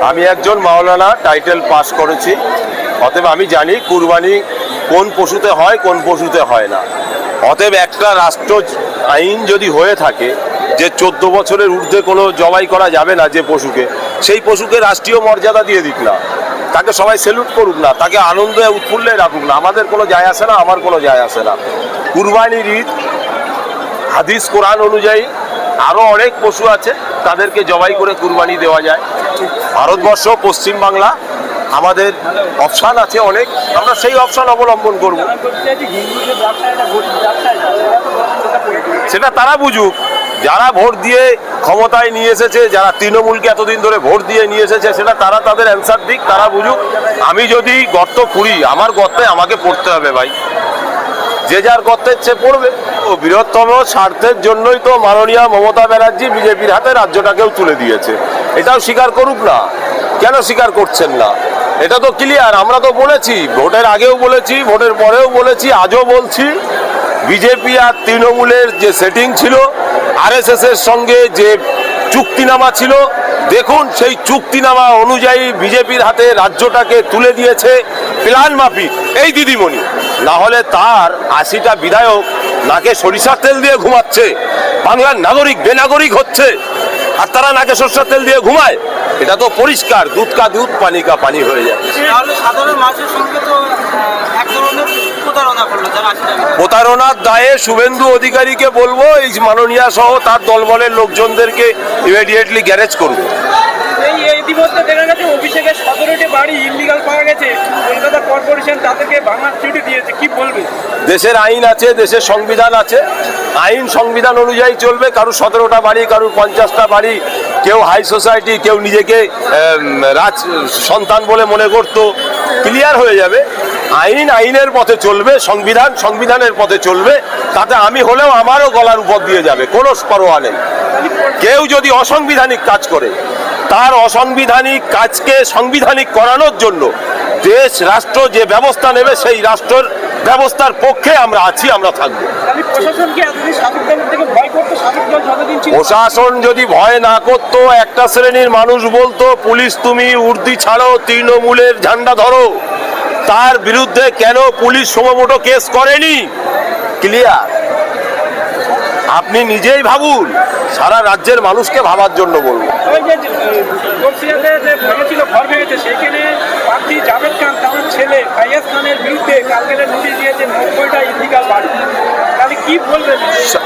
আমি একজন মাওলানা, title pass করেছি, অতএব আমি জানি কুরবানি কোন পশুতে হয় কোন পশুতে হয় না। অতএব একটা রাষ্ট্র আইন যদি হয়ে থাকে যে 14 বছরের ঊর্ধ্বে কোনো জবাই করা যাবে না যে পশুকে, সেই পশুকে রাষ্ট্রীয় মর্যাদা দিয়ে দিক না, তাকে সবাই সেলুট করুক না, তাকে আনন্দে উৎফুল্লে রাখুক না, আমাদের কোনো যায় আসে না, আমার কোনো যায় আসে না। কুরবানির ঈদ হাদিস কোরআন অনুযায়ী আরও অনেক পশু আছে, তাদেরকে জবাই করে কুরবানি দেওয়া যায়। ভারতবর্ষ, পশ্চিমবাংলা আমাদের অপশান আছে অনেক, আমরা সেই অপশান অবলম্বন করব। সেটা তারা বুঝুক, যারা ভোট দিয়ে ক্ষমতায় নিয়ে এসেছে, যারা তৃণমূলকে এতদিন ধরে ভোট দিয়ে নিয়ে এসেছে, সেটা তারা তাদের অ্যান্সার দিক, তারা বুঝুক। আমি যদি গর্ত খুঁড়ি, আমার গর্তে আমাকে পড়তে হবে ভাই, যে যার গর্তের চেয়ে পড়বে। ও বৃহত্তম স্বার্থের জন্যই তো মাননীয় মমতা ব্যানার্জি বিজেপির হাতে রাজ্যটাকেও তুলে দিয়েছে, এটাও স্বীকার করুক না। কেন স্বীকার করছেন না? এটা তো ক্লিয়ার, আমরা তো বলেছি, ভোটের আগেও বলেছি, ভোটের পরেও বলেছি, আজও বলছি। বিজেপি আর তৃণমূলের যে সেটিং ছিল, আরএসএস এর সঙ্গে যে চুক্তিনামা ছিল, দেখুন সেই চুক্তিনামা অনুযায়ী বিজেপির হাতে রাজ্যটাকে তুলে দিয়েছে প্ল্যান মাফিক এই দিদিমণি। না হলে তার 80টা বিধায়ক নাকে সরিষার তেল দিয়ে ঘুমাচ্ছে, বাংলার নাগরিক বেনাগরিক হচ্ছে, আর তারা নাকে সরষের তেল দিয়ে ঘুমায়। এটা তো পরিষ্কার, দুধ কা দুধ পানি কা পানি হয়ে যায়। প্রতারণার দায়ে শুভেন্দু অধিকারীকে বলবো, এই মাননীয়া সহ তার দলবলের লোকজনদেরকে ইমিডিয়েটলি গ্যারেজ করবে। ইতিমধ্যে দেখা গেছে অভিষেকের 17টি বাড়ি ইলিগাল পাওয়া গেছে, কলকাতা কর্পোরেশন তাদেরকে ভাঙার চিঠি দিয়েছে, কি বলবে? দেশের আইন আছে, দেশের সংবিধান আছে, আইন সংবিধান অনুযায়ী চলবে। কারুর 17টা বাড়ি, কারুর 50টা বাড়ি, কেউ হাই সোসাইটি, কেউ নিজেকে রাজ সন্তান বলে মনে করতো, ক্লিয়ার হয়ে যাবে। আইন আইনের পথে চলবে, সংবিধান সংবিধানের পথে চলবে। তাতে আমি হলেও আমারও গলার উপর দিয়ে যাবে, কোনো পরোয়া নেই। কেউ যদি অসাংবিধানিক কাজ করে, তার অসাংবিধানিক কাজকে সাংবিধানিক করানোর জন্য দেশ রাষ্ট্র যে ব্যবস্থা নেবে, সেই রাষ্ট্রের ব্যবস্থার পক্ষে আমরা আছি, আমরা থাকবো। প্রশাসন যদি ভয় না করতো, একটা শ্রেণীর মানুষ বলতো পুলিশ তুমি উর্দি ছাড়ো, তৃণমূলের ঝান্ডা ধরো, তার বিরুদ্ধে কেন পুলিশ সমমোটো কেস করেনি? ক্লিয়ার। আপনি নিজেই ভাবুন, সারা রাজ্যের মানুষকে ভাবার জন্য বলবো।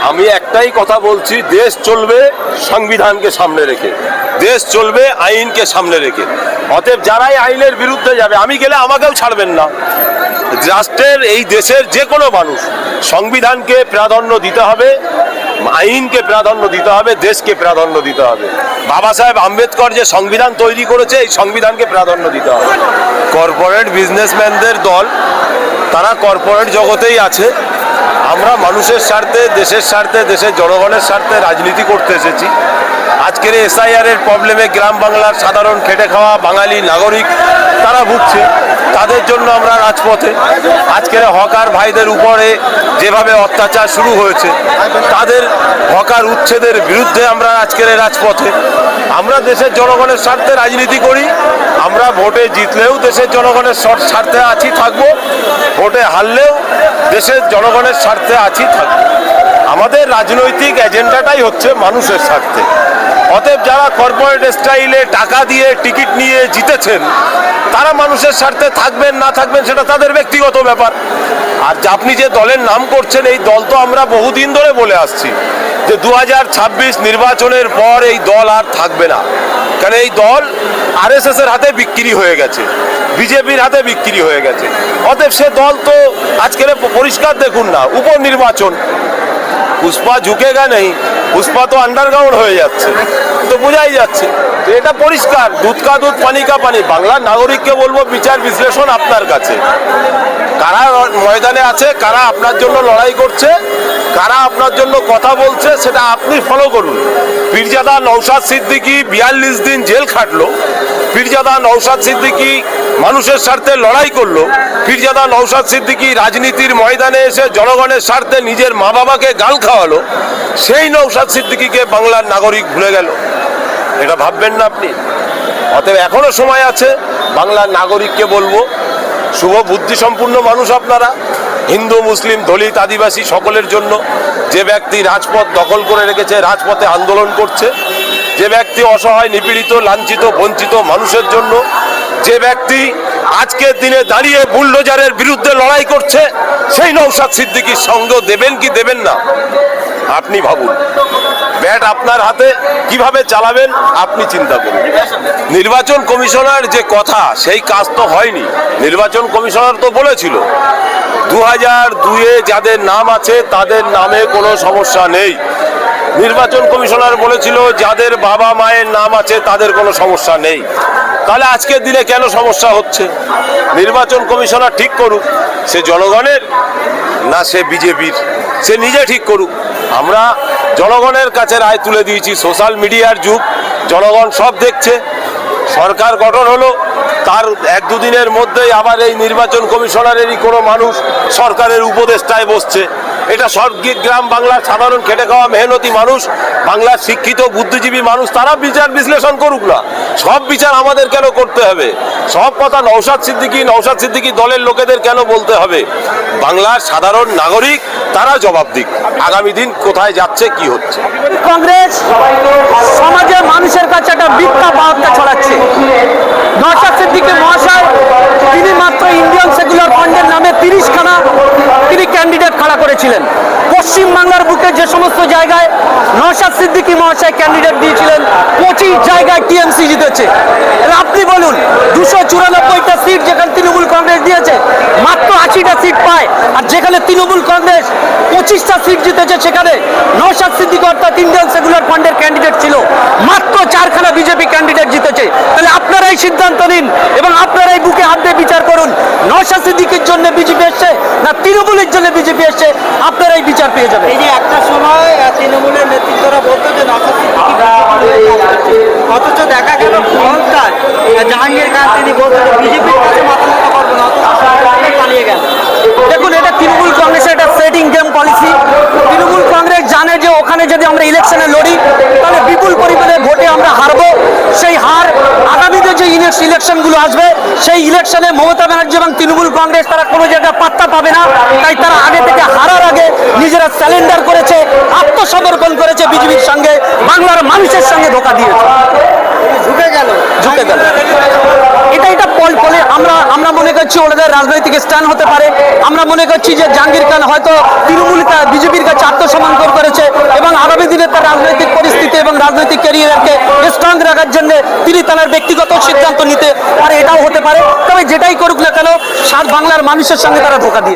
আমি একটাই কথা বলছি, দেশ চলবে সংবিধানকে সামনে রেখে, দেশ চলবে আইনকে সামনে রেখে। অতএব যারাই আইনের বিরুদ্ধে যাবে, আমি গেলে আমাকেও ছাড়বেন না। রাষ্ট্রের, এই দেশের যে কোনো মানুষ সংবিধানকে প্রাধান্য দিতে হবে, আইনকে প্রাধান্য দিতে হবে, দেশকে প্রাধান্য দিতে হবে। বাবা সাহেব আম্বেদকর যে সংবিধান তৈরি করেছে, এই সংবিধানকে প্রাধান্য দিতে হবে। কর্পোরেট বিজনেসম্যানদের দল, তারা কর্পোরেট জগতেই আছে। আমরা মানুষের স্বার্থে, দেশের স্বার্থে, দেশের জনগণের স্বার্থে রাজনীতি করতে এসেছি। আজকের SIR এর প্রবলেমে গ্রাম বাংলার সাধারণ খেটে খাওয়া বাঙালি নাগরিক তারা ভুগছে, তাদের জন্য আমরা রাজপথে। আজকের হকার ভাইদের উপরে যেভাবে অত্যাচার শুরু হয়েছে, তাদের হকার উচ্ছেদের বিরুদ্ধে আমরা আজকের রাজপথে। আমরা দেশের জনগণের স্বার্থে রাজনীতি করি। আমরা ভোটে জিতলেও দেশের জনগণের স্বার্থে আছি, থাকবো। ভোটে হারলেও দেশের জনগণের স্বার্থে আছি, থাকবো। আমাদের রাজনৈতিক এজেন্ডাটাই হচ্ছে মানুষের স্বার্থে। অতএব যারা কর্পোরেট স্টাইলে টাকা দিয়ে টিকিট নিয়ে জিতেছেন, তারা মানুষের স্বার্থে থাকবেন না থাকবেন সেটা তাদের ব্যক্তিগত ব্যাপার। আর আপনি যে দলের নাম করছেন, এই দল তো আমরা বহুদিন ধরে বলে আসছি যে 2026 নির্বাচনের পর এই দল আর থাকবে না। কারণ এই দল RSS এর হাতে বিক্রি হয়ে গেছে, বিজেপির হাতে বিক্রি হয়ে গেছে। অতএব সে দল তো আজকের পরিষ্কার দেখুন না, উপনির্বাচন পুষ্পা ঝুঁকেগা নেই, পুষ্পা তো আন্ডারগ্রাউন্ড হয়ে যাচ্ছে, তো বোঝাই যাচ্ছে। তো এটা পরিষ্কার, দুধ কা দুধ পানি কা পানি। বাংলার নাগরিককে বলবো, বিচার বিশ্লেষণ আপনার কাছে। কারা ময়দানে আছে, কারা আপনার জন্য লড়াই করছে, কারা আপনার জন্য কথা বলছে, সেটা আপনি ফলো করুন। পীরজাদা নওশাদ সিদ্দিকী 42 দিন জেল খাটলো, পীরজাদা নওশাদ সিদ্দিকী মানুষের স্বার্থে লড়াই করলো, পীরজাদা নওশাদ সিদ্দিকী রাজনীতির ময়দানে এসে জনগণের স্বার্থে নিজের মা বাবাকে গাল খাওয়ালো। সেই নওশাদ সিদ্দিকীকে বাংলার নাগরিক ভুলে গেল, এটা ভাববেন না আপনি? অতএব এখনো সময় আছে। বাংলার নাগরিককে বলবো, শুভ বুদ্ধি সম্পূর্ণ মানুষ আপনারা, হিন্দু মুসলিম দলিত আদিবাসী সকলের জন্য। যে ব্যক্তি রাজপথ দখল করে রেখেছে, রাজপথে আন্দোলন করছে, যে ব্যক্তি অসহায় নিপীড়িত লাঞ্ছিত বঞ্চিত মানুষের জন্য, যে ব্যক্তি আজকের দিনে দাঁড়িয়ে বুলডোজারের বিরুদ্ধে লড়াই করছে, সেই নওশাদ সিদ্দিকীর সঙ্গ দেবেন কি দেবেন না আপনি ভাবুন। ব্যাট আপনার হাতে, কিভাবে চালাবেন আপনি চিন্তা করুন। নির্বাচন কমিশনার যে কথা, সেই কাজ তো হয়নি। নির্বাচন কমিশনার তো বলেছিল 2002-এ যাদের নাম আছে তাদের নামে কোনো সমস্যা নেই। নির্বাচন কমিশনার বলেছিল যাদের বাবা মায়ের নাম আছে তাদের কোনো সমস্যা নেই। তাহলে আজকের দিনে কেন সমস্যা হচ্ছে? নির্বাচন কমিশনার ঠিক করুক, সে জনগণের না সে বিজেপির, সে নিজে ঠিক করুক। আমরা জনগণের কাছে রায় তুলে দিয়েছি। সোশ্যাল মিডিয়ার যুগ, জনগণ সব দেখছে। সরকার গঠন হলো, তার 1-2 দিনের মধ্যেই আবার এই নির্বাচন কমিশনারেরই কোনো মানুষ সরকারের উপদেষ্টায় বসছে। এটা গ্রাম বাংলার সাধারণ খেটে খাওয়া মেহনতি মানুষ, বাংলার শিক্ষিত বুদ্ধিজীবী মানুষ, তারা বিচার বিশ্লেষণ করুক না। সব বিচার আমাদের কেন করতে হবে? সব কথা নওশাদ সিদ্দিকী দলের লোকেদের কেন বলতে হবে? বাংলার সাধারণ নাগরিক তারা জবাব দিক আগামী দিন কোথায় যাচ্ছে কি হচ্ছে। কংগ্রেস সমাজের মানুষের কাছে একটা মিথ্যা বার্তা ছড়াচ্ছে। নওশাদ সিদ্দিকী মহাশয় তিনি মাত্র ইন্ডিয়ান সেকুলার ফ্রন্টের নামে 30খানা তিনি ক্যান্ডিডেট খাড়া করেছিলেন। পশ্চিমবাংলার বুকে যে সমস্ত জায়গায় নওশাদ সিদ্দিকী মহাশয় ক্যান্ডিডেট দিয়েছিলেন, 25 জায়গায় টিএমসি জিতেছে। আপনি বলুন, 294টা সিট যেখানে তৃণমূল কংগ্রেস দিয়েছে, মাত্র 80টা সিট পায়। আর যেখানে তৃণমূল কংগ্রেস 25টা সিট জিতেছে, সেখানে নওশাদ সিদ্দিকী অর্থাৎ ইন্ডিয়ান সেকুলার ফ্রন্টের ক্যান্ডিডেট ছিল, মাত্র 4খানা বিজেপি ক্যান্ডিডেট জিতেছে। তাহলে আপনারাই সিদ্ধান্ত নিন এবং আপনারাই বুকে হাত দিয়ে বিচার করুন, নওশাদ সিদ্দিকীর জন্য বিজেপি এসছে না তৃণমূলের জন্য বিজেপি এসছে, আপনারাই বিচার পেয়ে যাবেন। এই যে একটা সময় তৃণমূলের নেতৃত্বরা বলতো যে নওশাদ সিদ্দিকী, অথচ দেখা গেল ফলতায় জাহাঙ্গীর খান তিনি বলতেন বিজেপির কাছে মাথা নত করবো না, অথচ পালিয়ে গেল। দেখুন, এটা তৃণমূল কংগ্রেসের একটা setting game policy. Trinamool Congress জানে যে ওখানে যদি আমরা ইলেকশনে লড়ি তাহলে বিপুল পরিমাণে ভোটে আমরা হারবো। সেই হার আগামীতে যে ইলেকশনগুলো আসবে সেই ইলেকশনে মমতা ব্যানার্জি এবং তৃণমূল কংগ্রেস তারা কোনো জায়গায় পাত্তা পাবে না। তাই তারা আগে থেকে হারার আগে নিজেরা স্যালেন্ডার করেছে, আত্মসমর্পণ করেছে বিজেপির সঙ্গে, বাংলার মানুষের সঙ্গে ধোঁকা দিয়েছে, ঝুঁকে গেল। এটা আমরা মনে করছি ওনাদের রাজনৈতিক স্ট্যান্ড হতে পারে। আমরা মনে করছি যে জাহাঙ্গীর খান হয়তো তৃণমূল বিজেপির কাছে আত্মসমর্পণ করেছে এবং আগামী দিনে তার রাজনৈতিক পরিস্থিতি এবং রাজনৈতিক ক্যারিয়ারকে স্ট্রং রাখার জন্য তিনি তার ব্যক্তিগত সিদ্ধান্ত নিতে পারে, এটাও হতে পারে। তবে যেটাই করুক না কেন, বাংলার মানুষের সঙ্গে তারা ধোঁকা দিয়ে